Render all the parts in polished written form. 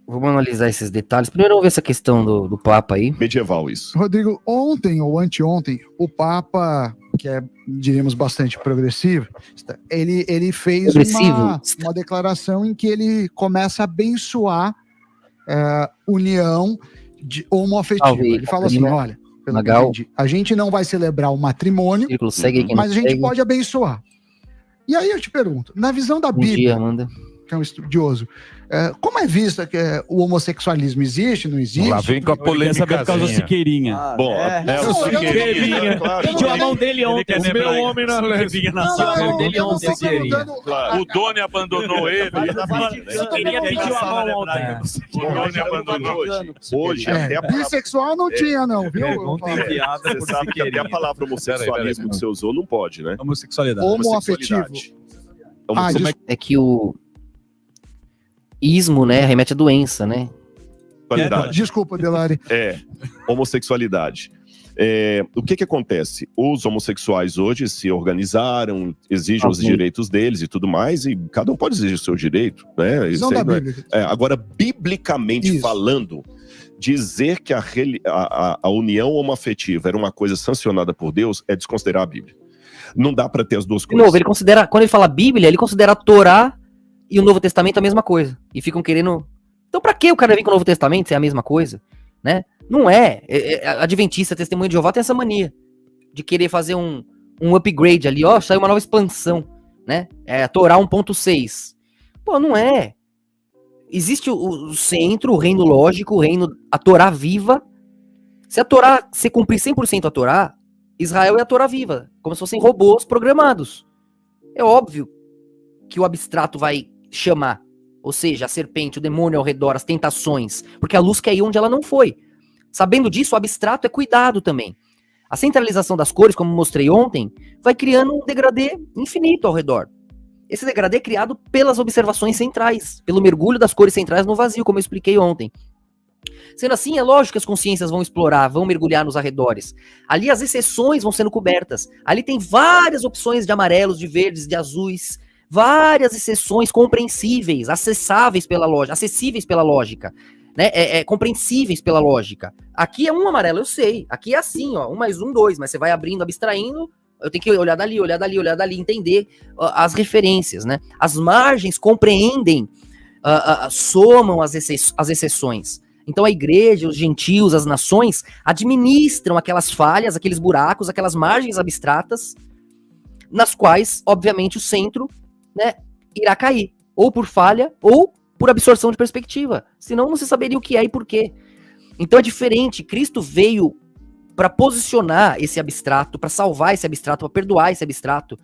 Vamos analisar esses detalhes. Primeiro vamos ver essa questão do Papa aí. Medieval isso. Rodrigo, ontem ou anteontem, o Papa, que é, diríamos, bastante progressivo, ele fez uma declaração em que ele começa a abençoar união homoafetiva. Ele fala assim, olha, pelo que eu entendi, a gente não vai celebrar o matrimônio, mas a gente pode abençoar. E aí eu te pergunto, na visão da Bíblia, que é um estudioso, como é vista que o homossexualismo existe, não existe? Lá vem com a polêmica por causa da Siqueirinha. Bom, o Siqueirinha. Pediu a mão dele ontem. O meu homem na lésbica. O Doni abandonou ele. Siqueirinha pediu a mão ontem. O Doni abandonou hoje. Bissexual não tinha, não, viu? Você sabe que até a palavra homossexualismo que você usou não pode, né? Homossexualidade. Homoafetivo. É que o ismo, né, remete à doença, né? Desculpa, Delari. Homossexualidade. O que acontece? Os homossexuais hoje se organizaram, exigem os direitos deles e tudo mais, e cada um pode exigir o seu direito, né? Agora, biblicamente falando, dizer que a união homoafetiva era uma coisa sancionada por Deus é desconsiderar a Bíblia. Não dá para ter as duas coisas. De novo, ele considera, quando ele fala Bíblia, ele considera a Torá e o Novo Testamento a mesma coisa. E ficam querendo... Então pra que o cara vir com o Novo Testamento se é a mesma coisa? Né? Não é. Adventista, Testemunha de Jeová tem essa mania de querer fazer um upgrade ali. Ó, saiu uma nova expansão, né? A Torá 1.6. Pô, não é. Existe o centro, o reino lógico, a Torá viva. Se a Torá, se cumprir 100% a Torá, Israel é a Torá viva, como se fossem robôs programados. É óbvio que o abstrato vai chamar, ou seja, a serpente, o demônio ao redor, as tentações, porque a luz quer ir onde ela não foi. Sabendo disso, o abstrato é cuidado também. A centralização das cores, como mostrei ontem, vai criando um degradê infinito ao redor. Esse degradê é criado pelas observações centrais, pelo mergulho das cores centrais no vazio, como eu expliquei ontem. Sendo assim, é lógico que as consciências vão explorar, vão mergulhar nos arredores. Ali as exceções vão sendo cobertas. Ali tem várias opções de amarelos, de verdes, de azuis, várias exceções compreensíveis, acessíveis pela lógica, né? Compreensíveis pela lógica. Aqui é um amarelo, eu sei. Aqui é assim, ó, 1 mais 1, 2, mas você vai abrindo, abstraindo, eu tenho que olhar dali, entender as referências, né? As margens compreendem, somam as exceções. Então a igreja, os gentios, as nações administram aquelas falhas, aqueles buracos, aquelas margens abstratas, nas quais, obviamente, o centro, né, irá cair, ou por falha, ou por absorção de perspectiva. Senão não se saberia o que é e por quê. Então é diferente. Cristo veio para posicionar esse abstrato, para salvar esse abstrato, para perdoar esse abstrato.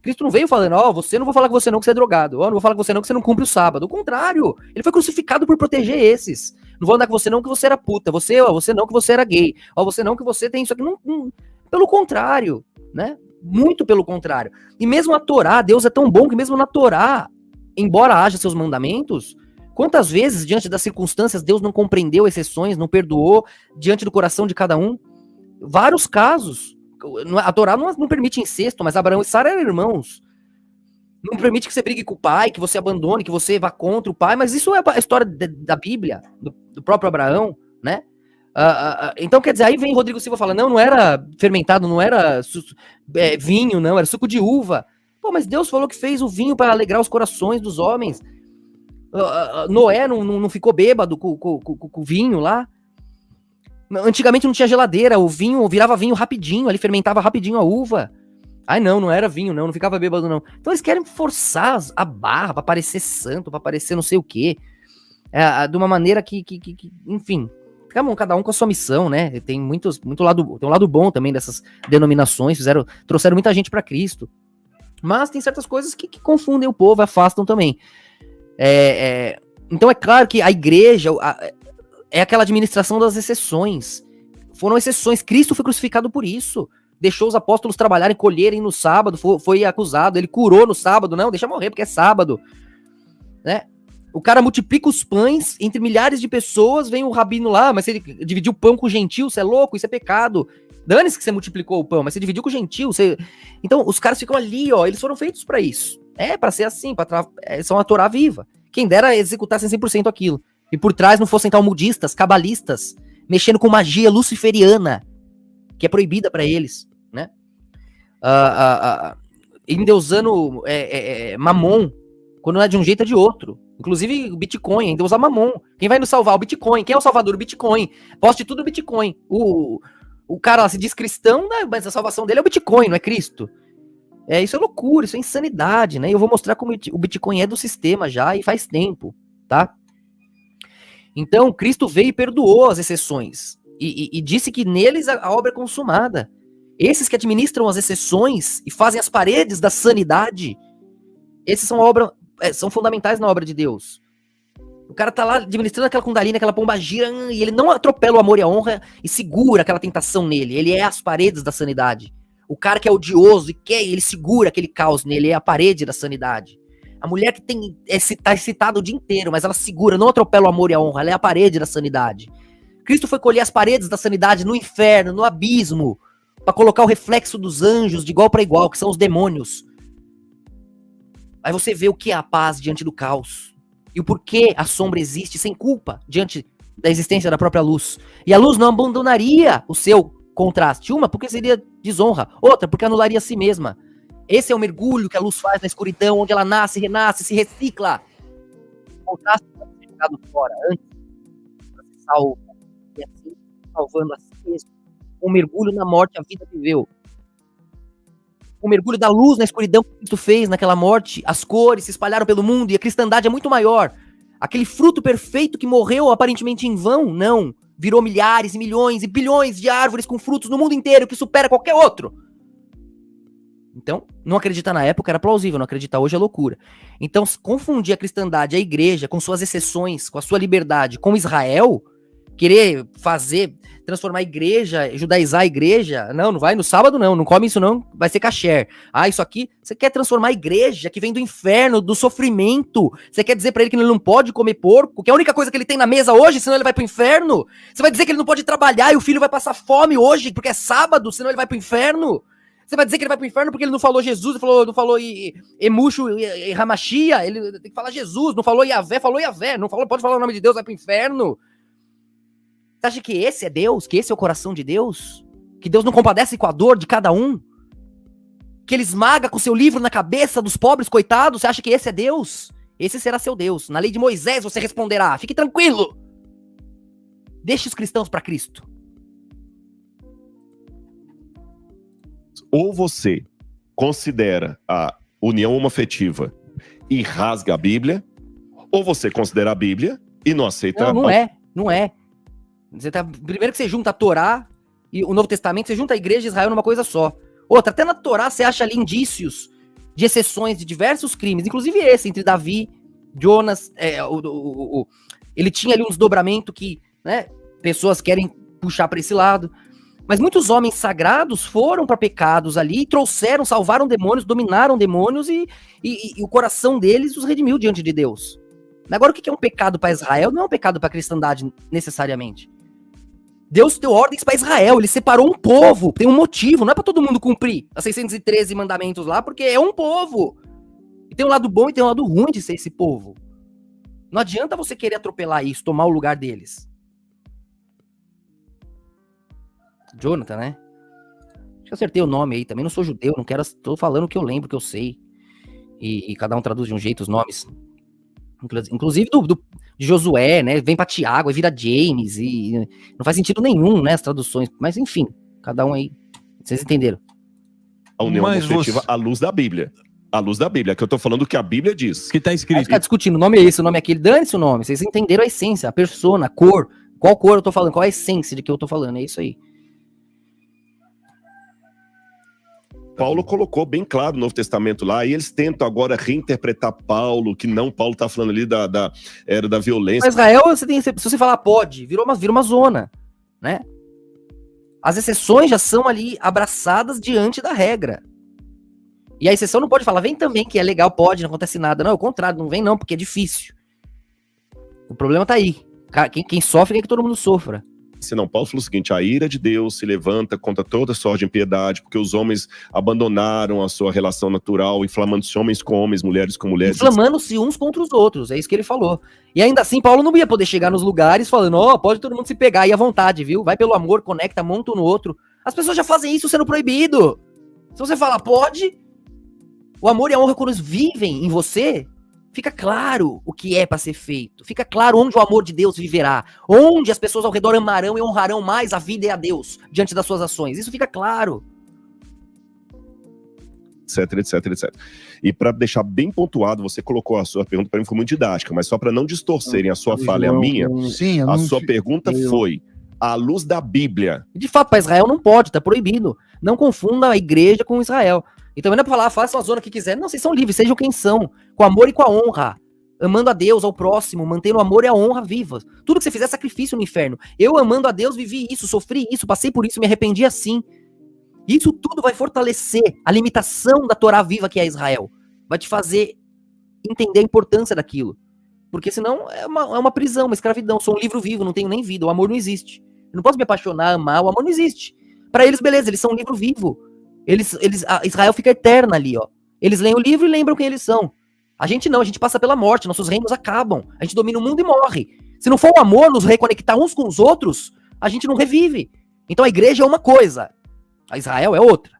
Cristo não veio falando, você não vou falar com você não que você é drogado, não vou falar com você não que você não cumpre o sábado. O contrário, ele foi crucificado por proteger esses. Não vou andar com você não que você era puta, você não que você era gay, você não que você tem isso aqui. Não, pelo contrário, né? Muito pelo contrário. E mesmo a Torá, Deus é tão bom que mesmo na Torá, embora haja seus mandamentos, quantas vezes, diante das circunstâncias, Deus não compreendeu exceções, não perdoou, diante do coração de cada um? Vários casos. A Torá não permite incesto, mas Abraão e Sara eram irmãos. Não permite que você brigue com o pai, que você abandone, que você vá contra o pai, mas isso é a história da Bíblia, do próprio Abraão, né? Então, quer dizer, aí vem Rodrigo Silva falando, não era fermentado, não era vinho, não, era suco de uva. Pô, mas Deus falou que fez o vinho para alegrar os corações dos homens. Noé não ficou bêbado com o vinho lá. Antigamente não tinha geladeira, o vinho virava vinho rapidinho, ali fermentava rapidinho a uva. Ai, não era vinho, não ficava bêbado, não. Então eles querem forçar a barra pra parecer santo, pra parecer não sei o quê. De uma maneira que enfim, cada um com a sua missão, né? Tem tem um lado bom também dessas denominações, trouxeram muita gente pra Cristo. Mas tem certas coisas que confundem o povo, afastam também. Então é claro que a igreja é aquela administração das exceções. Foram exceções, Cristo foi crucificado por isso. Deixou os apóstolos trabalharem, colherem no sábado, foi acusado, ele curou no sábado, não, deixa morrer porque é sábado, né? O cara multiplica os pães entre milhares de pessoas, vem o rabino lá, mas você dividiu o pão com o gentil, você é louco, isso é pecado. Dane-se que você multiplicou o pão, mas você dividiu com o gentil, Então os caras ficam ali, ó, eles foram feitos pra isso. Pra ser assim, são a Torá viva. Quem dera executasse 100% aquilo. E por trás não fossem talmudistas, cabalistas, mexendo com magia luciferiana, que é proibida para eles, né? Endeusando Mamon, quando não é de um jeito é de outro. Inclusive o Bitcoin, endeusa Mamon. Quem vai nos salvar? O Bitcoin. Quem é o salvador? O Bitcoin. Poste tudo no Bitcoin. O cara lá se diz cristão, né? Mas a salvação dele é o Bitcoin, não é Cristo. Isso é loucura, isso é insanidade, né? Eu vou mostrar como o Bitcoin é do sistema já e faz tempo, tá? Então, Cristo veio e perdoou as exceções. E disse que neles a obra é consumada. Esses que administram as exceções e fazem as paredes da sanidade, esses são fundamentais na obra de Deus. O cara tá lá administrando aquela kundalini, aquela pomba gira, e ele não atropela o amor e a honra e segura aquela tentação nele. Ele é as paredes da sanidade. O cara que é odioso e ele segura aquele caos nele, é a parede da sanidade. A mulher que tá excitada o dia inteiro, mas ela segura, não atropela o amor e a honra, ela é a parede da sanidade. Cristo foi colher as paredes da sanidade no inferno, no abismo, para colocar o reflexo dos anjos de igual para igual, que são os demônios. Aí você vê o que é a paz diante do caos. E o porquê a sombra existe sem culpa diante da existência da própria luz. E a luz não abandonaria o seu contraste. Uma, porque seria desonra. Outra, porque anularia a si mesma. Esse é o mergulho que a luz faz na escuridão, onde ela nasce, renasce, se recicla. O contraste pode ser jogado fora antes para ser salvo. E assim, salvando a si mesmo. Um mergulho na morte, a vida viveu. O mergulho da luz na escuridão que Cristo fez naquela morte, as cores se espalharam pelo mundo e a cristandade é muito maior. Aquele fruto perfeito que morreu aparentemente em vão, não. Virou milhares e milhões e bilhões de árvores com frutos no mundo inteiro que supera qualquer outro. Então, não acreditar na época era plausível, não acreditar hoje é loucura. Então, confundir a cristandade, a igreja, com suas exceções, com a sua liberdade, com Israel, querer transformar a igreja, judaizar a igreja, não vai no sábado não come isso não, vai ser kasher. Isso aqui, você quer transformar a igreja que vem do inferno, do sofrimento, você quer dizer pra ele que ele não pode comer porco, que é a única coisa que ele tem na mesa hoje, senão ele vai pro inferno? Você vai dizer que ele não pode trabalhar e o filho vai passar fome hoje, porque é sábado, senão ele vai pro inferno? Você vai dizer que ele vai pro inferno porque ele não falou Jesus, não falou Emuxo e Ramachia, ele tem que falar Jesus, não falou Yavé, não pode falar o nome de Deus, vai pro inferno? Você acha que esse é Deus? Que esse é o coração de Deus? Que Deus não compadece com a dor de cada um? Que ele esmaga com o seu livro na cabeça dos pobres coitados? Você acha que esse é Deus? Esse será seu Deus. Na lei de Moisés você responderá. Fique tranquilo. Deixe os cristãos para Cristo. Ou você considera a união homoafetiva e rasga a Bíblia, ou você considera a Bíblia e não aceita... Não é. Primeiro que você junta a Torá e o Novo Testamento, você junta a igreja de Israel numa coisa só. Outra, até na Torá você acha ali indícios de exceções de diversos crimes, inclusive esse, entre Davi, Jonas, ele tinha ali um desdobramento que, né, pessoas querem puxar para esse lado. Mas muitos homens sagrados foram para pecados ali, salvaram demônios, dominaram demônios e o coração deles os redimiu diante de Deus. Agora, o que é um pecado para Israel não é um pecado para a cristandade necessariamente. Deus deu ordens para Israel, ele separou um povo, tem um motivo, não é para todo mundo cumprir as 613 mandamentos lá, porque é um povo. E tem um lado bom e tem um lado ruim de ser esse povo. Não adianta você querer atropelar isso, tomar o lugar deles. Jonathan, né? Acho que eu acertei o nome aí, também não sou judeu, tô falando o que eu lembro, o que eu sei. E cada um traduz de um jeito os nomes. Inclusive de Josué, né? Vem pra Tiago, aí vira James, e não faz sentido nenhum, né? As traduções, mas enfim, cada um aí. Vocês entenderam? A união homoafetiva à luz da Bíblia. À luz da Bíblia, que eu tô falando o que a Bíblia diz. Que tá escrito. Ficar discutindo, o nome é esse, o nome é aquele, dane-se o nome. Vocês entenderam a essência, a persona, a cor. Qual cor eu tô falando? Qual a essência de que eu tô falando? É isso aí. Paulo colocou bem claro no Novo Testamento lá, e eles tentam agora reinterpretar Paulo, que não, Paulo tá falando ali era da violência. Mas Israel, se você falar pode, vira uma zona, né? As exceções já são ali abraçadas diante da regra. E a exceção não pode falar, vem também, que é legal, pode, não acontece nada. Não, é o contrário, não vem não, porque é difícil. O problema tá aí. Quem sofre quer que todo mundo sofra. Senão, Paulo falou o seguinte: a ira de Deus se levanta contra toda sorte de impiedade, porque os homens abandonaram a sua relação natural, inflamando-se homens com homens, mulheres com mulheres. Inflamando-se uns contra os outros, é isso que ele falou. E ainda assim, Paulo não ia poder chegar nos lugares falando, pode todo mundo se pegar aí à vontade, viu? Vai pelo amor, conecta, monta um no outro. As pessoas já fazem isso sendo proibido. Se você fala, pode, o amor e a honra, quando eles vivem em você, fica claro o que é para ser feito. Fica claro onde o amor de Deus viverá. Onde as pessoas ao redor amarão e honrarão mais a vida e a Deus diante das suas ações. Isso fica claro. Etc, etc, etc. E para deixar bem pontuado, você colocou a sua pergunta, para mim foi muito didática, mas só para não distorcerem a sua fala e a minha, Sim, a sua pergunta foi, à luz da Bíblia. De fato, para Israel não pode, tá proibido. Não confunda a igreja com Israel. Então não é pra falar, façam a zona que quiser. Não, vocês são livres, sejam quem são. Com amor e com a honra. Amando a Deus, ao próximo, mantendo o amor e a honra vivas. Tudo que você fizer é sacrifício no inferno. Eu, amando a Deus, vivi isso, sofri isso, passei por isso, me arrependi assim. Isso tudo vai fortalecer a limitação da Torá viva que é Israel. Vai te fazer entender a importância daquilo. Porque senão é uma prisão, uma escravidão. Sou um livro vivo, não tenho nem vida. O amor não existe. Eu não posso me apaixonar, amar, o amor não existe. Para eles, beleza, eles são um livro vivo. Israel fica eterna ali, ó. Eles leem o livro e lembram quem eles são. A gente não, a gente passa pela morte, nossos reinos acabam. A gente domina o mundo e morre. Se não for o amor nos reconectar uns com os outros, a gente não revive. Então a igreja é uma coisa, a Israel é outra.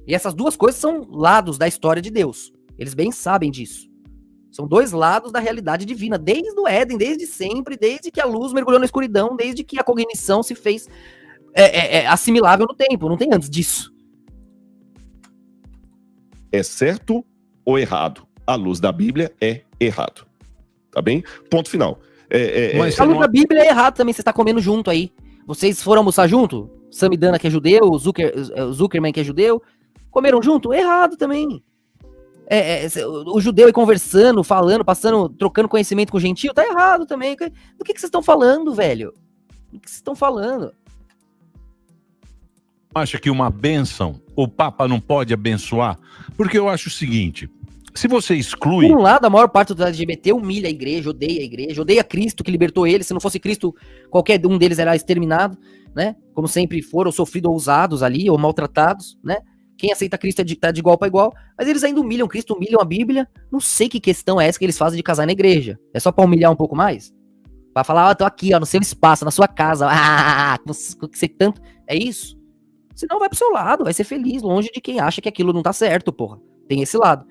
E essas duas coisas são lados da história de Deus. Eles bem sabem disso. São dois lados da realidade divina, desde o Éden, desde sempre, desde que a luz mergulhou na escuridão, desde que a cognição se fez assimilável no tempo, não tem antes disso. É certo ou errado? À luz da Bíblia é errado. Tá bem? Ponto final. Mas a luz da Bíblia é errado também, você está comendo junto aí. Vocês foram almoçar junto? Samidana que é judeu, Zuckerman que é judeu, comeram junto? Errado também. O judeu aí conversando, falando, passando, trocando conhecimento com o gentio, tá errado também. Do que vocês estão falando, velho? Do que vocês estão falando? Acha que uma bênção, o Papa não pode abençoar? Porque eu acho o seguinte, se você exclui... Por um lado, a maior parte do LGBT humilha a igreja, odeia Cristo que libertou eles. Se não fosse Cristo, qualquer um deles era exterminado, né? Como sempre foram sofridos ou usados ali, ou maltratados, né? Quem aceita Cristo tá de igual para igual, mas eles ainda humilham Cristo, humilham a Bíblia. Não sei que questão é essa que eles fazem de casar na igreja. É só pra humilhar um pouco mais? Pra falar, tô aqui, ó, no seu espaço, na sua casa, você tanto... É isso? Senão vai pro seu lado, vai ser feliz, longe de quem acha que aquilo não tá certo, porra. Tem esse lado.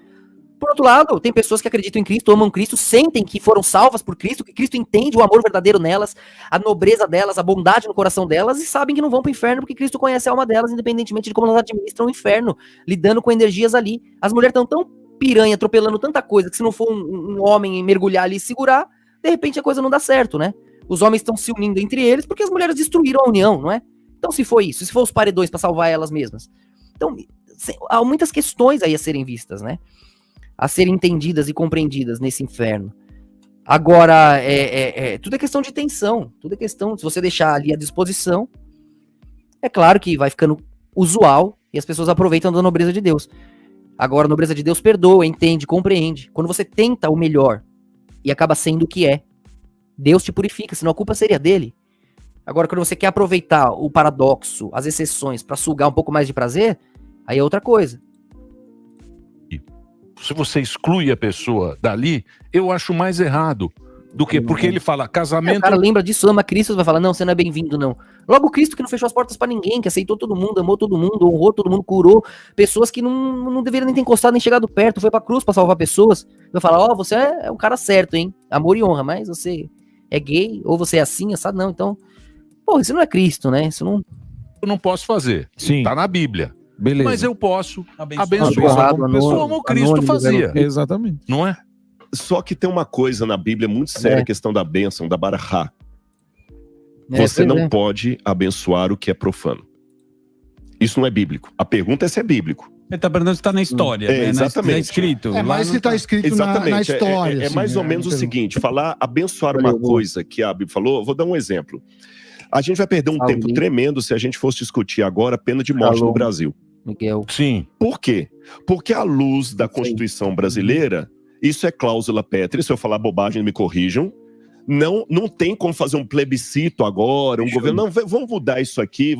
Por outro lado, tem pessoas que acreditam em Cristo, amam Cristo, sentem que foram salvas por Cristo, que Cristo entende o amor verdadeiro nelas, a nobreza delas, a bondade no coração delas, e sabem que não vão pro inferno porque Cristo conhece a alma delas, independentemente de como elas administram o inferno, lidando com energias ali. As mulheres estão tão piranha, atropelando tanta coisa, que se não for um homem mergulhar ali e segurar, de repente a coisa não dá certo, né? Os homens estão se unindo entre eles porque as mulheres destruíram a união, não é? Então se for isso, se for os paredões para salvar elas mesmas. Então, há muitas questões aí a serem vistas, né? A serem entendidas e compreendidas nesse inferno. Agora, tudo é questão de tensão, tudo é questão, se você deixar ali à disposição, é claro que vai ficando usual e as pessoas aproveitam da nobreza de Deus. Agora, a nobreza de Deus perdoa, entende, compreende. Quando você tenta o melhor e acaba sendo o que é, Deus te purifica, senão a culpa seria dele. Agora, quando você quer aproveitar o paradoxo, as exceções, para sugar um pouco mais de prazer, aí é outra coisa. Se você exclui a pessoa dali, eu acho mais errado do que, porque ele fala casamento... O cara lembra disso, ama Cristo, vai falar, não, você não é bem-vindo, não. Logo Cristo que não fechou as portas pra ninguém, que aceitou todo mundo, amou todo mundo, honrou todo mundo, curou pessoas que não deveriam nem ter encostado, nem chegado perto, foi pra cruz pra salvar pessoas. Vai falar, você é o cara certo, hein, amor e honra, mas você é gay, ou você é assim, sabe, não, então... Pô, isso não é Cristo, né, isso não... Eu não posso fazer, sim, tá na Bíblia. Beleza. Mas eu posso abençoar como Cristo fazia. Exatamente. Não é? Só que tem uma coisa na Bíblia muito séria, a questão da bênção, da barahá. Você não pode abençoar o que é profano. Isso não é bíblico. A pergunta é se é bíblico. Ele tá perguntando se tá na história. Né? Exatamente. Tá escrito. Mas se tá escrito na história. É mais ou menos o seguinte, falar, abençoar uma coisa que a Bíblia falou, vou dar um exemplo. A gente vai perder um tempo tremendo se a gente fosse discutir agora a pena de morte no Brasil. Miguel. Sim. Por quê? Porque à luz da Constituição brasileira, isso é cláusula pétrea, se eu falar bobagem me corrijam, Não tem como fazer um plebiscito agora, um governo. Não, vamos mudar isso aqui.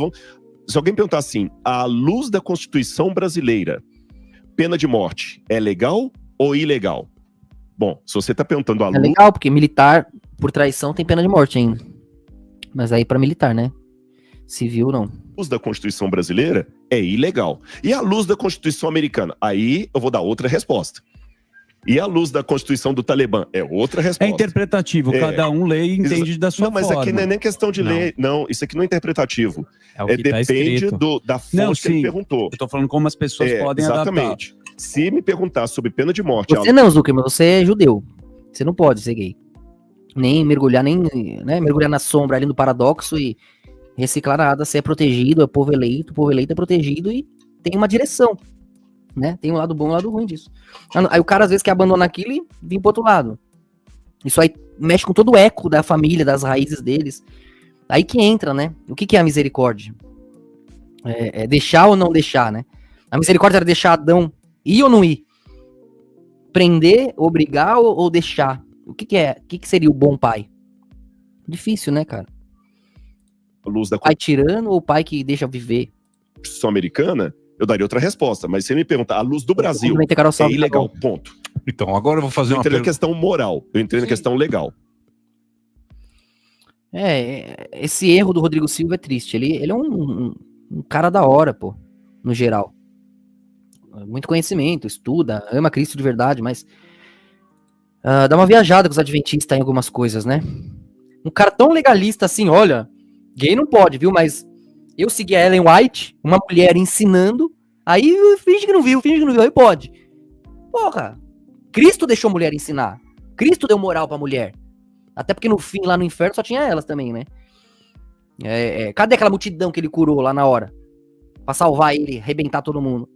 Se alguém perguntar assim, à luz da Constituição brasileira, pena de morte é legal ou ilegal? Bom, se você está perguntando à luz... É legal, porque militar, por traição, tem pena de morte ainda. Mas aí para militar, né? Civil, não. À luz da Constituição brasileira, é ilegal. E à luz da Constituição americana? Aí eu vou dar outra resposta. E à luz da Constituição do Talibã? É outra resposta. É interpretativo, cada um lê e entende da sua forma. Não, mas aqui não é nem questão de ler. Não, isso aqui não é interpretativo. Depende da fonte que ele perguntou. Eu tô falando como as pessoas podem exatamente. Adaptar. Se me perguntar sobre pena de morte... Você não, Zuckerman, você é judeu. Você não pode ser gay. Nem mergulhar na sombra ali no paradoxo e reciclar nada. Você é protegido, é povo eleito é protegido e tem uma direção. Né? Tem um lado bom e um lado ruim disso. Aí o cara às vezes quer abandonar aquilo e vir pro outro lado. Isso aí mexe com todo o eco da família, das raízes deles. Aí que entra, né? O que é a misericórdia? É deixar ou não deixar, né? A misericórdia era deixar Adão ir ou não ir? Prender, obrigar ou deixar? O que é? O que seria o bom pai? Difícil, né, cara? Luz da pai tirano ou pai que deixa viver? Constituição americana, eu daria outra resposta. Mas se você me perguntar, à luz do Brasil, é ilegal, ponto. Então, agora eu vou fazer uma pergunta. Eu entrei na questão moral, eu entrei na questão legal. Esse erro do Rodrigo Silva é triste. Ele é um cara da hora, pô, no geral. Muito conhecimento, estuda, ama Cristo de verdade, mas dá uma viajada com os adventistas em algumas coisas, né? Um cara tão legalista assim, olha, gay não pode, viu? Mas eu segui a Ellen White, uma mulher ensinando, aí finge que não viu, aí pode. Porra, Cristo deixou a mulher ensinar. Cristo deu moral pra mulher. Até porque no fim, lá no inferno, só tinha elas também, né? Cadê aquela multidão que ele curou lá na hora? Pra salvar ele, arrebentar todo mundo?